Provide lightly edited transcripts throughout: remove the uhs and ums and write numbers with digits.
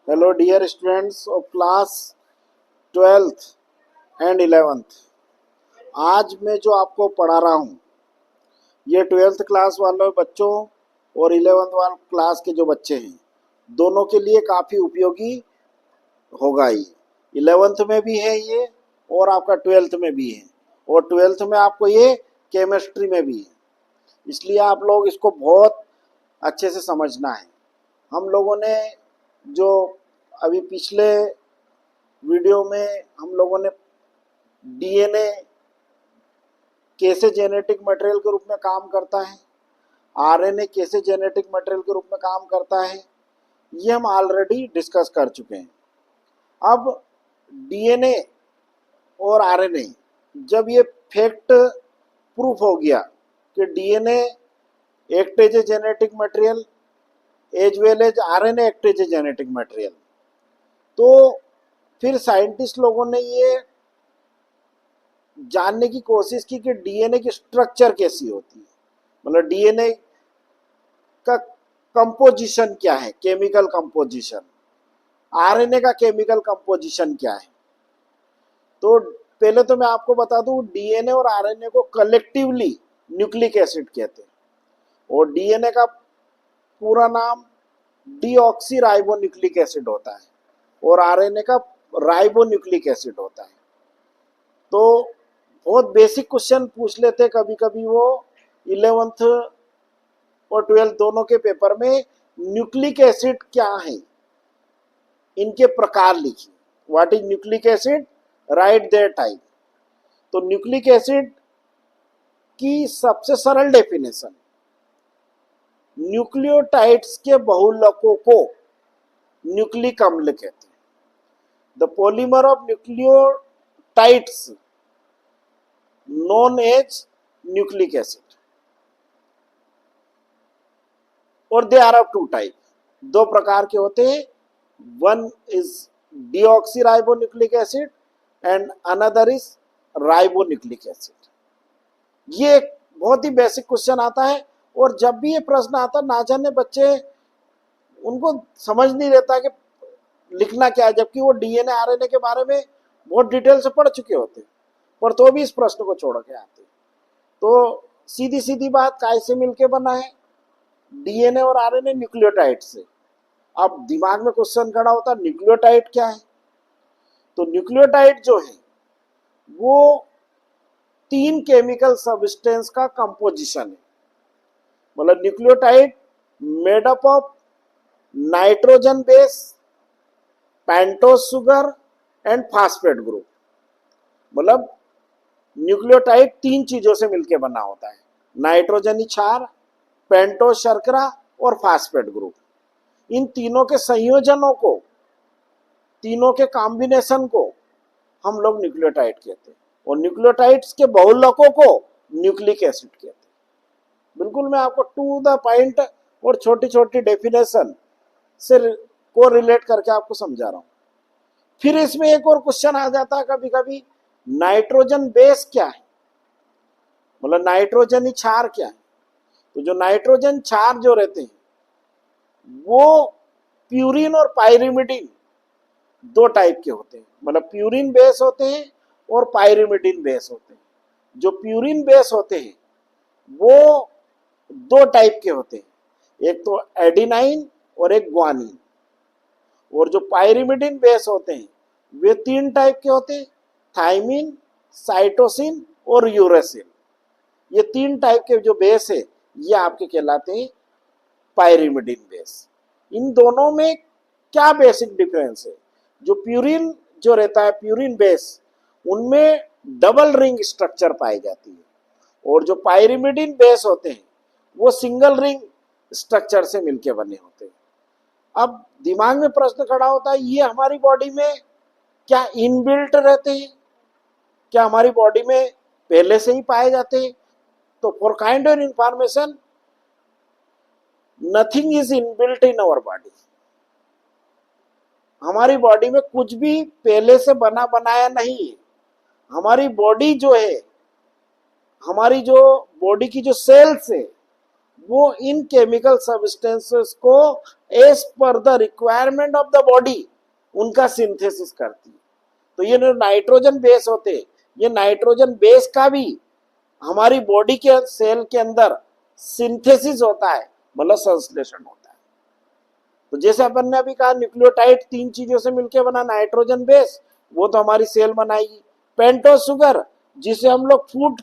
Hello dear students of class 12th and 11th। आज मैं जो आपको पढ़ा रहा हूँ ये 12th क्लास वाले बच्चों और 11th वाले क्लास के जो बच्चे हैं दोनों के लिए काफ़ी उपयोगी होगा। ये 11th में भी है ये और आपका 12th में भी है और 12th में आपको ये केमिस्ट्री में भी है, इसलिए आप लोग इसको बहुत अच्छे से समझना है। हम लोगों ने जो अभी पिछले वीडियो में हम लोगों ने डीएनए कैसे जेनेटिक मटेरियल के रूप में काम करता है, आरएनए कैसे जेनेटिक मटेरियल के रूप में काम करता है, ये हम ऑलरेडी डिस्कस कर चुके हैं। अब डीएनए और आरएनए जब ये फैक्ट प्रूफ हो गया कि DNA act as a genetic material as well as RNA act as a genetic material, तो फिर साइंटिस्ट लोगों ने ये जानने की कोशिश की कि डीएनए की स्ट्रक्चर कैसी होती है, मतलब डीएनए का कंपोजिशन क्या है, केमिकल कंपोजिशन, आरएनए का केमिकल कंपोजिशन क्या है। तो पहले तो मैं आपको बता दूं डीएनए और आरएनए को कलेक्टिवली न्यूक्लिक एसिड कहते हैं और डीएनए का पूरा नाम डीऑक्सीराइबोन्यूक्लिक एसिड होता है और आरएनए का राइबोन्यूक्लिक एसिड होता है। तो बहुत बेसिक क्वेश्चन पूछ लेते कभी कभी वो 11th और 12th दोनों के पेपर में, न्यूक्लिक एसिड क्या है, इनके प्रकार लिखिए। What is nucleic acid, write their type. तो न्यूक्लिक एसिड की सबसे सरल डेफिनेशन, न्यूक्लियोटाइड्स के बहुलकों को न्यूक्लिक अम्ल कहते हैं। The polymer of nucleotides known as nucleic acid और they are of two type, दो प्रकार के होते हैं। One is deoxyribonucleic acid and another is ribonucleic acid. ये बहुत ही बेसिक क्वेश्चन आता है और जब भी ये प्रश्न आता ना जाने बच्चे उनको समझ नहीं रहता कि लिखना क्या है, जबकि वो डीएनए आरएनए के बारे में बहुत डिटेल से पढ़ चुके होते पर तो भी इस प्रश्न को छोड़ के आते। तो सीधी सीधी बात, काय से मिलके बना है, डीएनए और आरएनए न्यूक्लियोटाइड से। अब दिमाग में क्वेश्चन खड़ा होता है न्यूक्लियोटाइड क्या है। तो न्यूक्लियोटाइड जो है वो तीन केमिकल सब्सटेंस का कंपोजिशन है, मतलब nucleotide made up of nitrogen base, pentose sugar and phosphate group. मतलब न्यूक्लियोटाइड तीन चीजों से मिलकर बना होता है, नाइट्रोजनी क्षार, पेंटोस शर्करा और फास्फेट ग्रुप। इन तीनों के संयोजनों को, तीनों के कॉम्बिनेशन को हम लोग न्यूक्लियोटाइड कहते हैं और न्यूक्लियोटाइड्स के बहुलकों को न्यूक्लिक एसिड कहते हैं। बिल्कुल मैं आपको टू द पॉइंट और छोटी छोटी डेफिनेशन से को रिलेट करके आपको समझा रहा हूं। फिर इसमें एक और क्वेश्चन आ जाता है कभी कभी, नाइट्रोजन बेस क्या है, मतलब नाइट्रोजनी क्षार क्या है। तो जो नाइट्रोजन क्षार जो रहते हैं वो प्यूरिन और पायरिमिडिन दो टाइप के होते हैं, मतलब प्यूरिन बेस होते हैं और पायरिमिडिन बेस होते हैं। जो प्यूरिन बेस होते हैं वो दो टाइप के होते हैं, एक तो एडिनाइन और एक ग्वानिन। और जो पायरिमिडिन बेस होते हैं वे तीन टाइप के होते हैं, थाइमिन, साइटोसिन और यूरेसिल। ये तीन टाइप के जो बेस है ये आपके कहलाते हैं पायरिमिडिन बेस। इन दोनों में क्या बेसिक डिफरेंस है, जो प्यूरिन जो रहता है प्यूरिन बेस उनमें डबल रिंग स्ट्रक्चर पाई जाती है और जो पायरिमिडिन बेस होते हैं वो सिंगल रिंग स्ट्रक्चर से मिलके बने होते हैं। अब दिमाग में प्रश्न खड़ा होता है ये हमारी बॉडी में क्या इनबिल्ट रहते हैं, क्या हमारी बॉडी में पहले से ही पाए जाते हैं। तो for kind of information, nothing is inbuilt in our body. हमारी बॉडी में कुछ भी पहले से बना बनाया नहीं है। हमारी बॉडी जो है, हमारी जो बॉडी की जो सेल्स है वो इन केमिकल सब्सटेंसेस को as per the requirement of the body उनका सिंथेसिस करती है। तो ये नाइट्रोजन बेस होते, ये नाइट्रोजन बेस का भी हमारी बॉडी के सेल के अंदर सिंथेसिस होता है, मतलब संश्लेषण होता है। तो जैसे अपन ने अभी कहा न्यूक्लियोटाइड 3 चीजों से मिलकर बना नाइट्रोजन बेस, वो तो हमारी सेल बनाएगी। पेंटोस शुगर जिसे हम लोग फूड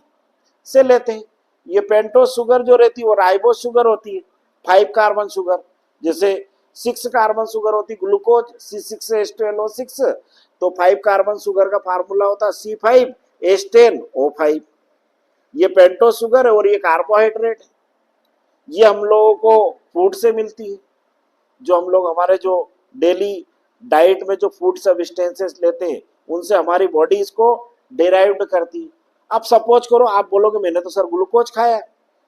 से लेते हैं, ये पेंटोस शुगर जो रहती है वो राइबोस शुगर होती है, 5 कार्बन शुगर। जैसे 6 कार्बन शुगर होती है ग्लूकोज C6H12O6, तो 5 कार्बन शुगर का फार्मूला होता है C5H10O5। ये पेंटोस शुगर है और ये कार्बोहाइड्रेट है। ये हम लोगों को फूड से मिलती है, जो हम लोग हमारे जो डेली डाइट में जो फूड सब्सटेंसेस लेते हैं उनसे हमारी बॉडी इसको डिराइव्ड करती है। अब सपोज करो आप बोलोगे मैंने तो सर ग्लूकोज खाया,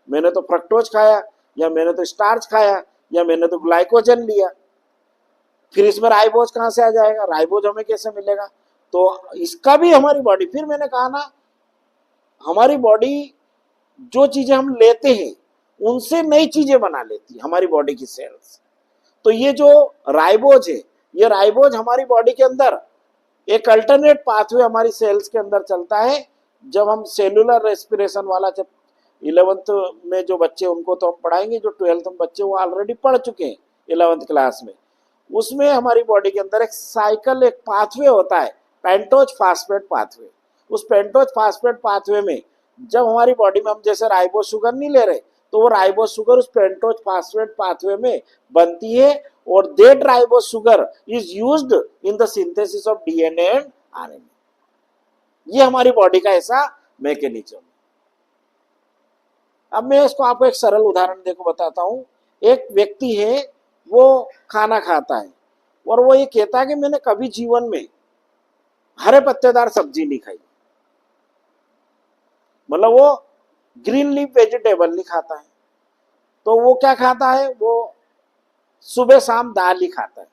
मैंने तो फ्रक्टोज खाया, या मैंने तो स्टार्च खाया, या मैंने तो ग्लाइकोजन लिया, फिर इसमें राइबोज कहाँ से आ जाएगा, राइबोज हमें कैसे मिलेगा? तो इसका भी हमारी बॉडी, फिर मैंने कहा ना हमारी बॉडी जो चीजें हम लेते हैं उनसे नई चीजें बना लेती है हमारी बॉडी की सेल्स। तो ये जो राइबोज है, ये राइबोज हमारी बॉडी के अंदर एक अल्टरनेट पाथवे हमारी सेल्स के अंदर चलता है। जब हम सेलुलर रेस्पिरेशन वाला, जब 11th में जो बच्चे उनको तो हम पढ़ाएंगे, जो 12th में बच्चे वो ऑलरेडी पढ़ चुके हैं 11th क्लास में, उसमें हमारी बॉडी के अंदर एक साइकिल, एक पाथवे होता है पेंटोज फास्फेट पाथवे। उस पेंटोज फास्फेट पाथवे में जब हमारी बॉडी में हम जैसे राइबो शुगर नहीं ले रहे, तो वो राइबो शुगर उस पेंटोज फास्फेट पाथवे में बनती है, और that ribo sugar is used in the synthesis of DNA and RNA. ये हमारी बॉडी का ऐसा मैकेनिज्म। अब मैं इसको आपको एक सरल उदाहरण देखो बताता हूं। एक व्यक्ति है, वो खाना खाता है और वो ये कहता है कि मैंने कभी जीवन में हरे पत्तेदार सब्जी नहीं खाई, मतलब वो ग्रीन लीफ वेजिटेबल नहीं खाता है। तो वो क्या खाता है, वो सुबह शाम दाल ही खाता है,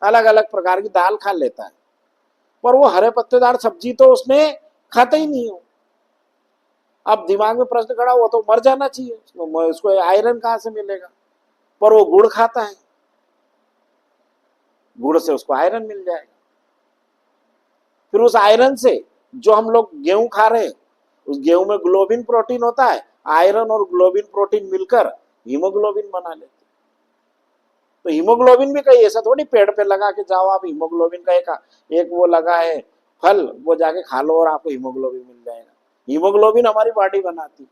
अलग अलग प्रकार की दाल खा लेता है, पर वो हरे पत्तेदार सब्जी तो उसने खाता ही नहीं हो। अब दिमाग में प्रश्न खड़ा हुआ, तो मर जाना चाहिए, उसको आयरन कहाँ से मिलेगा? पर वो गुड़ खाता है, गुड़ से उसको आयरन मिल जाएगा। फिर उस आयरन से जो हम लोग गेहूं खा रहे हैं, उस गेहूं में ग्लोबिन प्रोटीन होता है, आयरन और ग्लोबिन प्रोटीन मिलकर हीमोग्लोबिन बना लेते। तो हीमोग्लोबिन भी कहीं ऐसा थोड़ी पेड़ पे लगा के जाओ आप हीमोग्लोबिन का एक वो लगा है फल, वो जाके खा लो और आपको हीमोग्लोबिन मिल जाएगा। हीमोग्लोबिन हमारी बॉडी बनाती।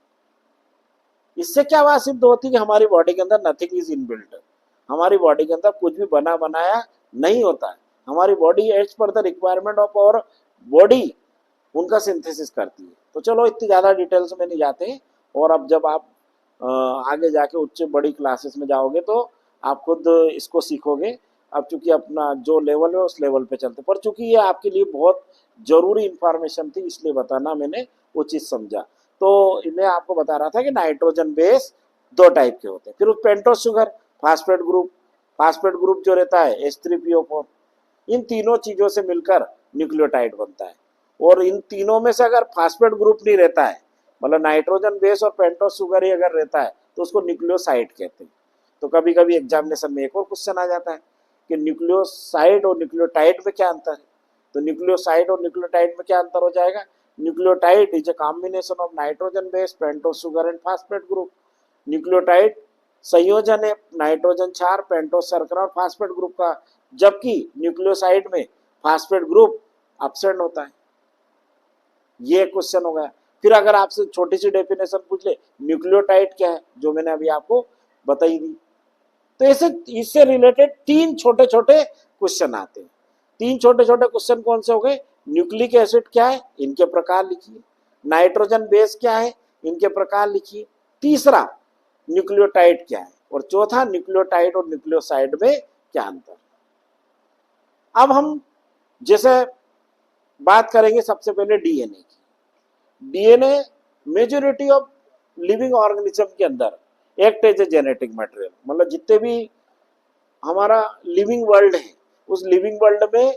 इससे क्या बात सिद्ध होती है कि हमारी बॉडी के अंदर नथिंग इज इनबिल्ट, हमारी बॉडी के अंदर कुछ भी बना बनाया नहीं होता है। हमारी body as per the requirement of our body उनका सिंथेसिस करती है। तो चलो इतनी ज़्यादा डिटेल्स में नहीं जाते, और अब जब आप आगे जाके उच्च बड़ी क्लासेस में जाओगे तो आप खुद इसको सीखोगे। अब चूंकि अपना जो लेवल है उस लेवल पे चलते, पर चूंकि ये आपके लिए बहुत जरूरी इंफॉर्मेशन थी इसलिए बताना मैंने उचित समझा। तो मैं आपको बता रहा था कि नाइट्रोजन बेस 2 टाइप के होते हैं। फिर पेंटोस शुगर, फास्फेट ग्रुप जो रहता है H3PO4, इन तीनों चीजों से मिलकर न्यूक्लियोटाइड बनता है। और इन तीनों में से अगर फास्फेट ग्रुप नहीं रहता है, मतलब नाइट्रोजन बेस और पेंटोस शुगर ही अगर रहता है, तो उसको न्यूक्लियोसाइड कहते हैं। तो कभी कभी एग्जामिनेशन में एक और क्वेश्चन आ जाता है कि न्यूक्लियोसाइड और न्यूक्लियोटाइड में क्या अंतर है। तो न्यूक्लियोसाइड और न्यूक्लियोटाइड में क्या अंतर हो जाएगा? Nucleotide is a combination of nitrogen base, pentose sugar and phosphate group. Nucleotide संयोजन है नाइट्रोजन क्षार, पेंटोस शर्करा और फास्फेट ग्रुप का, जबकि न्यूक्लियोसाइड में फास्फेट ग्रुप एब्सेंट होता है। ये क्वेश्चन हो गया। फिर अगर आपसे छोटी सी डेफिनेशन पूछ ले न्यूक्लियोटाइड क्या है, जो मैंने अभी आपको बताई दी, तो ऐसे इससे रिलेटेड 3 छोटे छोटे क्वेश्चन आते हैं। 3 छोटे छोटे क्वेश्चन कौन से हो गए? न्यूक्लिक एसिड क्या है, इनके प्रकार लिखिए। नाइट्रोजन बेस क्या है, इनके प्रकार लिखिए। तीसरा न्यूक्लियोटाइड क्या है, और चौथा न्यूक्लियोटाइड और न्यूक्लियोसाइड में क्या अंतर। अब हम जैसे बात करेंगे सबसे पहले डीएनए की। DNA majority of living organism के अंदर act as a genetic material, मतलब जितने भी हमारा लिविंग वर्ल्ड है उस लिविंग वर्ल्ड में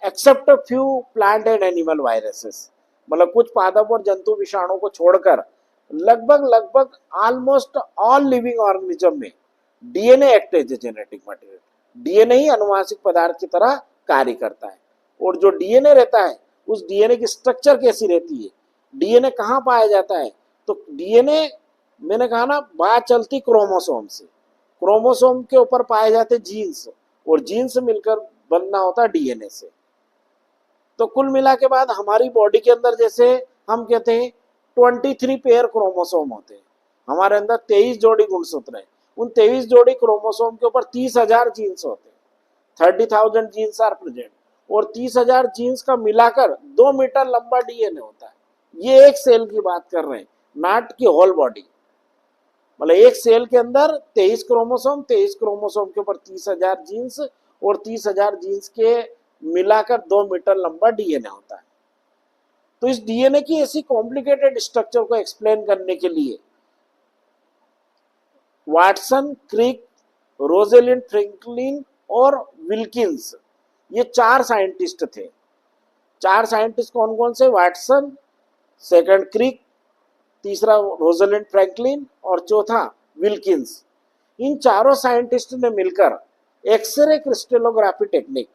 except few plant and animal viruses, मतलब कुछ पादप और जंतु विषाणु को छोड़कर लगभग लगभग ऑलमोस्ट ऑल लिविंग ऑर्गेनिज्म में DNA act as a genetic material, DNA ही अनुवांशिक पदार्थ की तरह कार्य करता है। और जो डीएनए रहता है उस डीएनए की स्ट्रक्चर कैसी रहती है, डीएनए कहाँ पाया जाता है, तो डीएनए मैंने कहा ना बात चलती क्रोमोसोम से, क्रोमोसोम के ऊपर पाए जाते जीन्स, और जीन्स मिलकर बनना होता है डीएनए से। तो कुल मिला के बाद हमारी बॉडी के अंदर जैसे हम कहते हैं 23 पेयर क्रोमोसोम होते हैं, हमारे अंदर 23 जोड़ी गुणसूत्र हैं, उन 23 जोड़ी क्रोमोसोम के ऊपर 30,000 जीन्स होते हैं, 30,000 जीन्स आर प्रेजेंट, और 30,000 जीन्स का मिलाकर 2 मीटर लंबा डीएनए होता है। ये एक सेल की बात कर रहे हैं, नॉट की होल बॉडी। मतलब एक सेल के अंदर 23 क्रोमोसोम, 23 क्रोमोसोम के ऊपर 30,000 जीन्स, और 30,000 जीन्स के मिलाकर 2 मीटर लंबा डीएनए होता है। तो इस डीएनए की ऐसी कॉम्प्लिकेटेड स्ट्रक्चर को एक्सप्लेन करने के लिए वाटसन, क्रिक, रोजेलिंड फ्रैंकलिन और विल्किंस, ये 4 साइंटिस्ट थे। 4 साइंटिस्ट कौन कौन से, वाटसन, सेकंड क्रिक, तीसरा रोजेलिंड फ्रैंकलिन और चौथा विल्किंस। इन चारों साइंटिस्ट ने मिलकर X ray crystallography technique,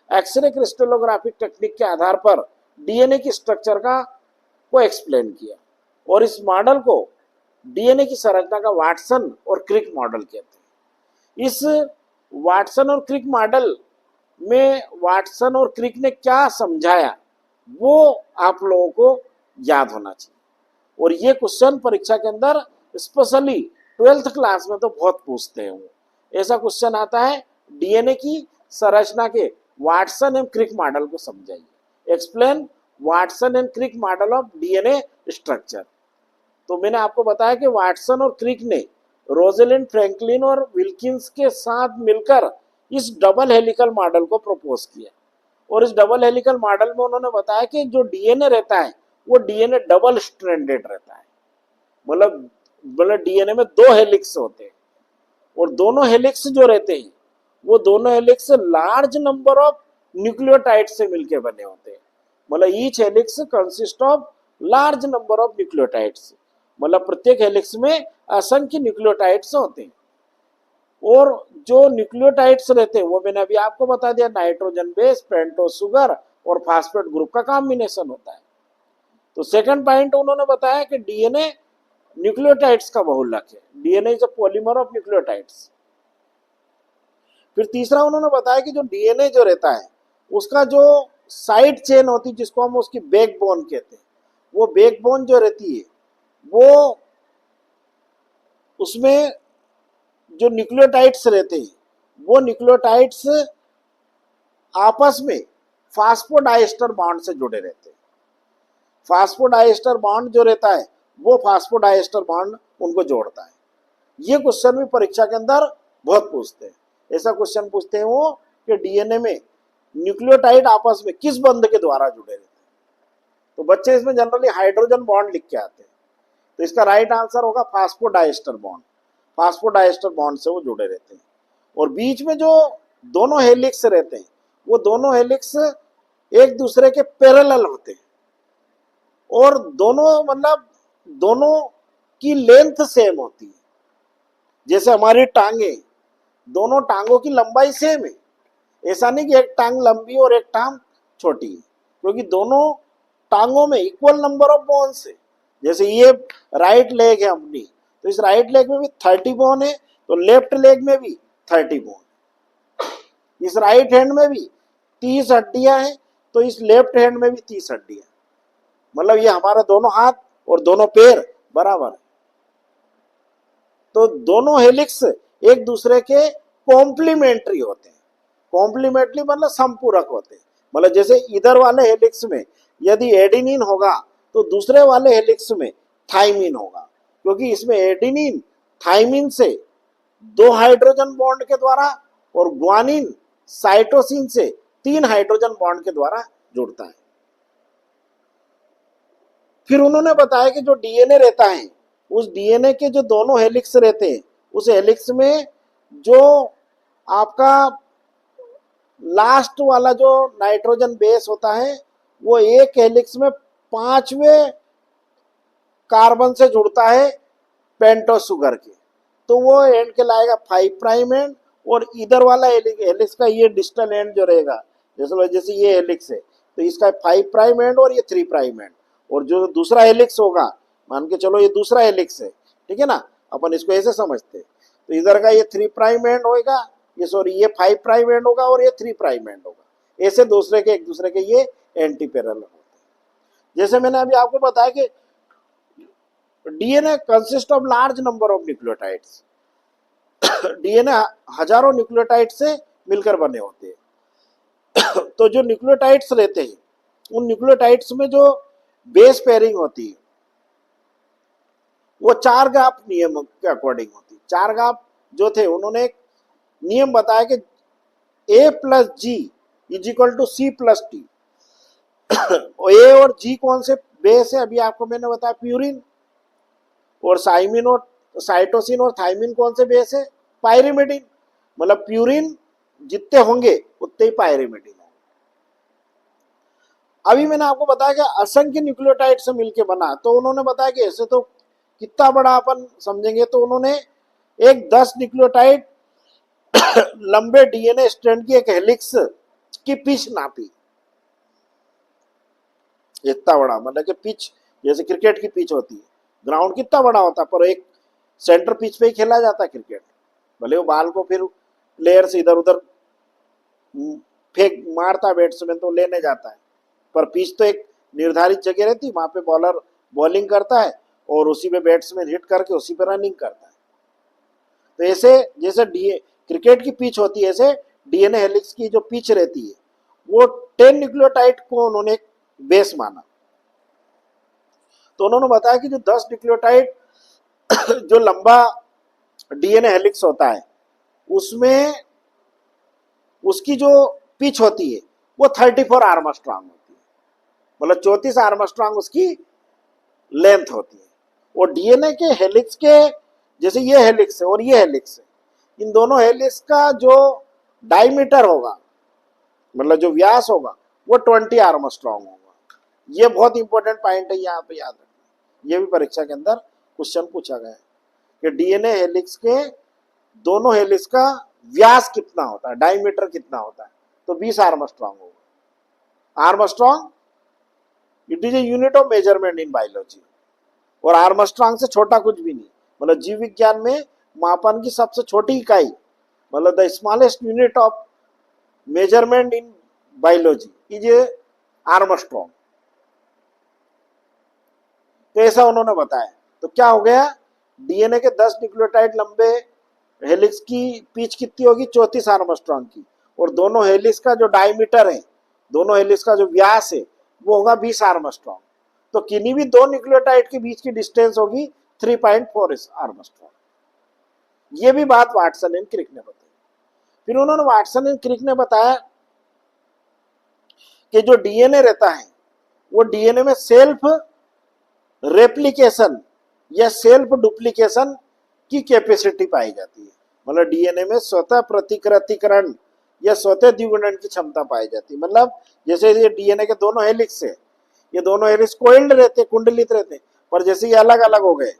X ray crystallography technique के आधार पर डीएनए की स्ट्रक्चर को एक्सप्लेन किया, और इस मॉडल को डीएनए की संरचना का वाटसन और क्रिक मॉडल कहते हैं। इस वाटसन और क्रिक मॉडल में वाटसन और क्रिक ने क्या समझाया वो आप लोगों को याद होना चाहिए। और ये क्वेश्चन परीक्षा के अंदर स्पेशली 12th क्लास में तो बहुत पूछते हैं। वो ऐसा क्वेश्चन आता है, डीएनए की संरचना के वाटसन एंड क्रिक मॉडल को समझाइए, explain Watson and Crick model of DNA structure. तो मैंने आपको बताया कि वाटसन और क्रिक ने रोजेलिंड फ्रैंकलिन और विल्किंस के साथ मिलकर इस डबल हेलिकल मॉडल को प्रपोज किया, और इस डबल हेलिकल मॉडल में उन्होंने बताया कि जो डीएनए रहता है वो डीएनए डबल स्ट्रैंडेड रहता है। मतलब डीएनए में 2 हेलिक्स होते हैं, और दोनों हेलिक्स जो रहते हैं वो दोनों helix large number of nucleotide से मिलकर बने होते हैं। मतलब each helix consist of large number of nucleotides, मतलब प्रत्येक हेलिक्स में असंख्य न्यूक्लियोटाइड्स होते हैं। और जो न्यूक्लियोटाइड्स रहते हैं वो मैंने अभी आपको बता दिया, नाइट्रोजन बेस, पेंटोज शुगर और फास्फेट ग्रुप का कॉम्बिनेशन होता है। तो सेकंड पॉइंट उन्होंने बताया कि डीएनए न्यूक्लियोटाइड्स का बहुलक है, DNA is a polymer of nucleotides. फिर तीसरा उन्होंने बताया कि जो डीएनए जो रहता है उसका जो साइड चेन होती है जिसको हम उसकी बैकबोन कहते हैं, वो बैकबोन जो रहती है वो उसमें जो न्यूक्लियोटाइड्स रहते हैं वो न्यूक्लियोटाइड्स आपस में फास्फोडाइस्टर बॉन्ड से जुड़े रहते हैं। फास्फोडाइस्टर बॉन्ड जो रहता है वो फास्फोडाइस्टर बॉन्ड उनको जोड़ता है। ये क्वेश्चन भी परीक्षा के अंदर बहुत पूछते हैं। ऐसा क्वेश्चन पूछते हैं वो कि डीएनए में न्यूक्लियोटाइड आपस में किस बंध के द्वारा जुड़े रहते हैं। तो बच्चे इसमें जनरली हाइड्रोजन बॉन्ड लिख के आते हैं, तो इसका राइट आंसर होगा फास्फोडाइस्टर बॉन्ड। फास्फोडाइस्टर बॉन्ड से वो जुड़े रहते हैं। और बीच में जो दोनों हेलिक्स रहते हैं वो दोनों हेलिक्स एक दूसरे के पैरेलल होते हैं, और दोनों मतलब दोनों की लेंथ सेम होती है। जैसे हमारी टांगे, दोनों टांगों की लंबाई सेम है, ऐसा नहीं कि एक टांग लंबी और एक टांग छोटी है, क्योंकि दोनों टांगों में इक्वल नंबर ऑफ बोन्स है। जैसे ये राइट लेग है अपनी, तो इस राइट लेग में भी 30 बोन है, तो लेफ्ट लेग में भी 30 बोन। इस राइट हैंड में भी 30 हड्डियां हैं, तो इस लेफ्ट हैंड में भी 30 हड्डियां। मतलब ये हमारा दोनों हाथ और दोनों पैर बराबर है। तो दोनों हेलिक्स एक दूसरे के कॉम्प्लीमेंट्री होते हैं। कॉम्प्लीमेंट्री मतलब संपूरक होते हैं। मतलब जैसे इधर वाले हेलिक्स में यदि एडेनिन होगा तो दूसरे वाले हेलिक्स में थाइमिन होगा, क्योंकि इसमें एडेनिन थाइमिन से 2 हाइड्रोजन बॉन्ड के द्वारा और ग्वानिन साइटोसिन से 3 हाइड्रोजन बॉन्ड के द्वारा जुड़ता है। फिर उन्होंने बताया कि जो डीएनए रहता है उस डीएनए के जो दोनों हेलिक्स रहते हैं उस हेलिक्स में जो आपका लास्ट वाला जो नाइट्रोजन बेस होता है वो एक हेलिक्स में 5वें कार्बन से जुड़ता है पेंटोस शुगर के, तो वो एंड के लाएगा 5 प्राइम एंड, और इधर वाला हेलिक्स का ये डिस्टल एंड जो रहेगा, जैसे ये हेलिक्स है तो इसका 5 प्राइम एंड और ये 3 प्राइम एंड, और जो दूसरा हेलिक्स होगा, मान के चलो ये दूसरा हेलिक्स है, ठीक है ना, अपन इसको ऐसे समझते हैं, तो इधर का ये 3 प्राइम एंड होगा, ये सॉरी ये 5 प्राइम एंड होगा और ये 3 प्राइम एंड होगा, ऐसे दूसरे के एक दूसरे के ये एंटी पैरेलल होते हैं। जैसे मैंने अभी आपको बताया कि DNA consist of large number of nucleotides, DNA हजारों न्यूक्लियोटाइड से मिलकर बने होते हैं। तो जो न्यूक्लियोटाइड्स रहते हैं, उन न्यूक्लियोटाइड्स में जो बेस पेयरिंग होती है वो 4 गाप नियम के अकॉर्डिंग होती है। 4 गाप जो थे उन्होंने एक नियम बताया कि A plus G is equal to C plus T. A और जी कौन से बेस है, अभी आपको मैंने बताया प्यूरिन, और साइमिन और साइटोसिन और थाइमिन कौन से बेस है, पायरिमिडिन। मतलब प्यूरिन जितने होंगे उतने ही पायरिमिडिन होंगे। अभी मैंने आपको बताया कि असंख्य न्यूक्लियोटाइड से मिलकर बना, तो उन्होंने बताया कि ऐसे तो कितना बड़ा अपन समझेंगे, तो उन्होंने एक 10 न्यूक्लियोटाइड लंबे डीएनए स्ट्रैंड की एक हेलिक्स की पिच नापी। इतना बड़ा, मतलब कि पिच जैसे क्रिकेट की पिच होती है, ग्राउंड कितना बड़ा होता है, पर एक सेंटर पिच पे ही खेला जाता है क्रिकेट, भले वो बॉल को फिर प्लेयर से इधर उधर फेंक मारता बैट्समैन तो लेने जाता है, पर पिच तो एक निर्धारित जगह रहती है, वहां पे बॉलर बॉलिंग करता है और उसी पे बैट्समैन हिट करके उसी पे रनिंग करता है। तो ऐसे जैसे क्रिकेट की पिच होती है, ऐसे डीएनए हेलिक्स की जो पिच रहती है वो 10 न्यूक्लियोटाइड को उन्होंने बेस माना। तो उन्होंने बताया कि जो 10 न्यूक्लियोटाइड जो लंबा डीएनए हेलिक्स होता है उसमें उसकी जो पिच होती है वो 34 आर्मस्ट्रांग होती है, मतलब 34 आर्मस्ट्रांग उसकी लेंथ होती है। और डीएनए के हेलिक्स के जैसे ये हेलिक्स है और ये हेलिक्स है, इन दोनों हेलिक्स का जो डायमीटर होगा, मतलब जो व्यास होगा, वो 20 आर्मस्ट्रांग होगा। ये बहुत इंपॉर्टेंट पॉइंट है, यहाँ पे याद रखना, ये भी परीक्षा के अंदर क्वेश्चन पूछा गया है कि डीएनए हेलिक्स के दोनों हेलिक्स का व्यास कितना होता है, डायमीटर कितना होता है, तो 20 आर्मस्ट्रांग होगा। Armstrong it is a unit of measurement in biology, और आर्मस्ट्रांग से छोटा कुछ भी नहीं, मतलब जीव विज्ञान में मापन की सबसे छोटी इकाई, मतलब the smallest unit of measurement in biology is a Armstrong. तो ऐसा उन्होंने बताया। तो क्या हो गया, डीएनए के 10 न्यूक्लियोटाइड लंबे हेलिक्स की पिच कितनी होगी, 34 आर्मस्ट्रांग की, और दोनों हेलिक्स का जो डायमीटर है, दोनों हेलिक्स का जो व्यास है वो होगा 20 आर्मस्ट्रांग। तो किन्हीं भी दो न्यूक्लियोटाइड के बीच की डिस्टेंस होगी 3.4 आर्मस्ट्रांग। ये भी बात वाटसन एंड क्रिक ने बताई। फिर उन्होंने वाटसन एंड क्रिक ने बताया कि जो डीएनए रहता है वो डीएनए में सेल्फ रेप्लिकेशन या सेल्फ डुप्लीकेशन की कैपेसिटी पाई जाती है, मतलब डीएनए में स्वतः प्रतिकृतिकरण या स्वतः द्विगुणन की क्षमता पाई जाती है। मतलब जैसे ये डीएनए के दोनों हेलिक्स है, ये दोनों हेलिक्स कोइल्ड रहते, कुंडलित रहते, पर जैसे ये अलग अलग हो गए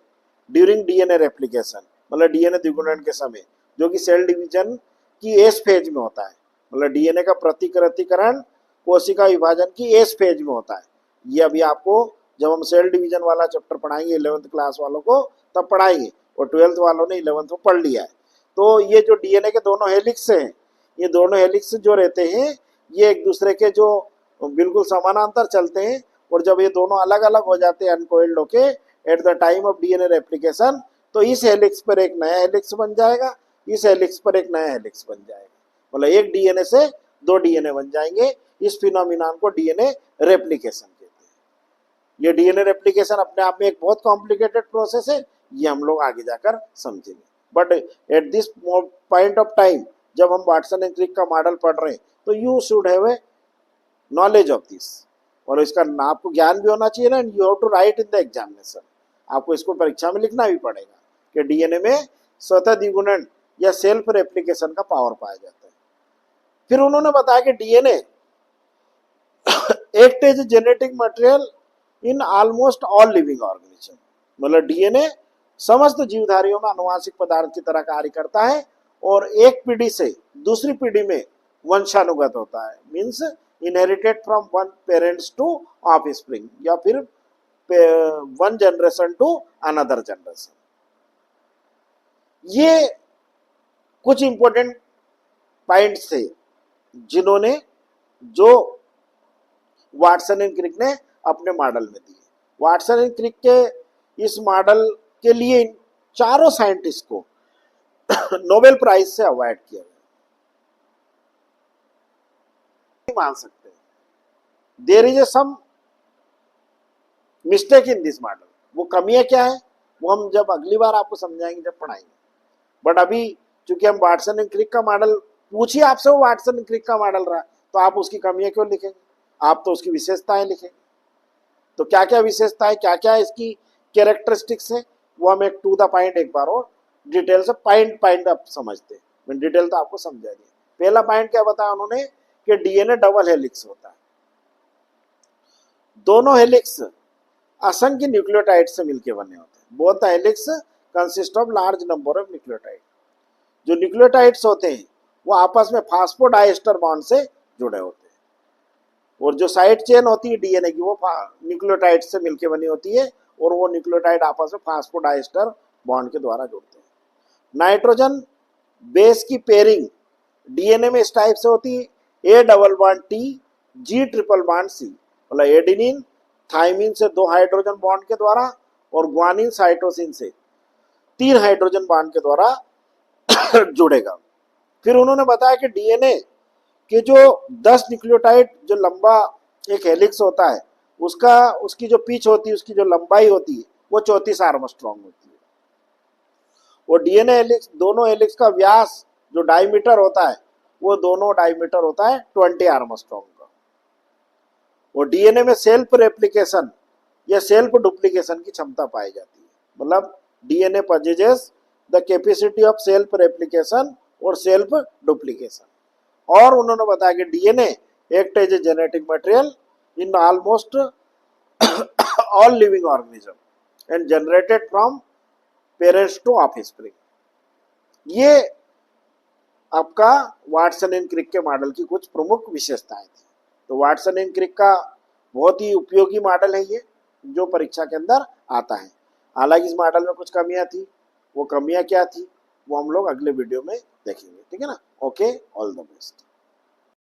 ड्यूरिंग डीएनए रेप्लिकेशन, मतलब डीएनए द्विगुणन के समय, जो कि सेल डिवीजन की एस फेज में होता है, मतलब डीएनए का प्रतिकृतिकरण कोशिका विभाजन की एस फेज में होता है। ये अभी आपको जब हम सेल डिवीजन वाला चैप्टर पढ़ाएंगे 11th क्लास वालों को तब पढ़ाएंगे, और 12th वालों ने 11th में पढ़ लिया है। तो ये जो डीएनए के दोनों हेलिक्स हैं, ये दोनों हेलिक्स जो रहते हैं ये एक दूसरे के जो बिल्कुल समानांतर चलते हैं, और जब ये दोनों अलग अलग हो जाते हैं अनकोइल्ड होके at the time of DNA replication, तो इस हेलिक्स पर एक नया हेलिक्स बन जाएगा, इस हेलिक्स पर एक नया हेलिक्स बन जाएगा, मतलब एक डीएनए से 2 डीएनए बन जाएंगे। इस फिनोमिना को डीएनए रेप्लिकेशन कहते हैं। ये डीएनए रेप्लिकेशन अपने आप में एक बहुत कॉम्प्लिकेटेड प्रोसेस है, ये हम लोग आगे जाकर समझेंगे। But at this point of time जब हम वाटसन एंड क्रिक का मॉडल पढ़ रहे हैं, तो you should have a knowledge of this, और इसका आपको ज्ञान भी होना चाहिए ना, you have to write in the examination, आपको इसको परीक्षा में लिखना भी पड़ेगा कि डीएनए में स्वतः द्विगुणन या सेल्फ रेप्लिकेशन का पावर पाया जाता है। फिर उन्होंने बताया कि DNA act as genetic material in almost all living organism, मतलब डीएनए समस्त जीवधारियों में आनुवांशिक पदार्थ की तरह कार्य करता है और एक पीढ़ी से दूसरी पीढ़ी में वंशानुगत होता है, means inherited from one parents to offspring, या फिर one generation to another generation. ये कुछ इंपॉर्टेंट पॉइंट्स थे जिन्होंने जो वाटसन एंड क्रिक ने अपने मॉडल में दिए। वाटसन एंड क्रिक के इस मॉडल के लिए इन चारों साइंटिस्ट को नोबेल प्राइज से अवॉर्ड किया गया। मान सकते there is a some mistake in this model. वो कमियां क्या है वो हम जब अगली बार आपको समझाएंगे जब पढ़ाएंगे, बट अभी चूंकि हम वाटसन एंड क्रिक का मॉडल पूछिए आपसे, वो वाटसन एंड क्रिक का मॉडल रहा तो आप उसकी कमियां क्यों लिखेंगे, आप तो उसकी विशेषताएं लिखेंगे। तो क्या क्या विशेषताएं, क्या क्या इसकी कैरेक्टरिस्टिक्स है, वो हम एक टू द पॉइंट एक बार और डिटेल से पॉइंट पॉइंट आप समझते हैं। मैं डिटेल तो आपको समझा दिया। पहला पॉइंट क्या बताया उन्होंने कि डीएनए डबल हेलिक्स होता है। दोनों हेलिक्स असंख्य न्यूक्लियोटाइड से मिलकर बने होते हैं। Both the helix consist of large number of nucleotide. जो न्यूक्लियोटाइड्स होते हैं वो आपस में फास्फोडाइएस्टर बॉन्ड से जुड़े होते हैं, और जो साइड चेन होती है डीएनए की वो न्यूक्लियोटाइड से मिलकर बनी होती है, और वो न्यूक्लियोटाइड आपस में फास्फोडाइएस्टर बॉन्ड के द्वारा जुड़ते हैं। नाइट्रोजन बेस की पेयरिंग डीएनए में इस टाइप से होती है, A double bond T G triple bond C, मतलब एडिनिन थाइमिन से 2 हाइड्रोजन बॉन्ड के द्वारा और ग्वानिन साइटोसिन से 3 हाइड्रोजन बॉन्ड के द्वारा जुड़ेगा। फिर उन्होंने बताया कि डीएनए के जो 10 न्यूक्लियोटाइड जो लंबा एक हेलिक्स होता है उसकी जो पिच होती है, उसकी जो लंबाई होती है वो 34 आर्मस्ट्रॉन्ग होती है, और डीएनए हेलिक्स दोनों हेलिक्स का व्यास जो डायमीटर होता है वो दोनों डायमीटर होता है 20 आर्मस्ट्रॉन्ग का। और डीएनए में सेल्फ रेप्लिकेशन या सेल्फ डुप्लीकेशन की क्षमता पाई जाती है, मतलब DNA possesses the capacity of self replication और सेल्फ डुप्लीकेशन। और उन्होंने बताया कि DNA act as a genetic material in almost all living organism and generated from parents to offspring. ये आपका वाटसन एंड क्रिक के मॉडल की कुछ प्रमुख विशेषताएं थी। तो वाटसन एंड क्रिक का बहुत ही उपयोगी मॉडल है ये, जो परीक्षा के अंदर आता है। हालांकि इस मॉडल में कुछ कमियां थी, वो कमियां क्या थी वो हम लोग अगले वीडियो में देखेंगे, ठीक है ना। Okay, all the best.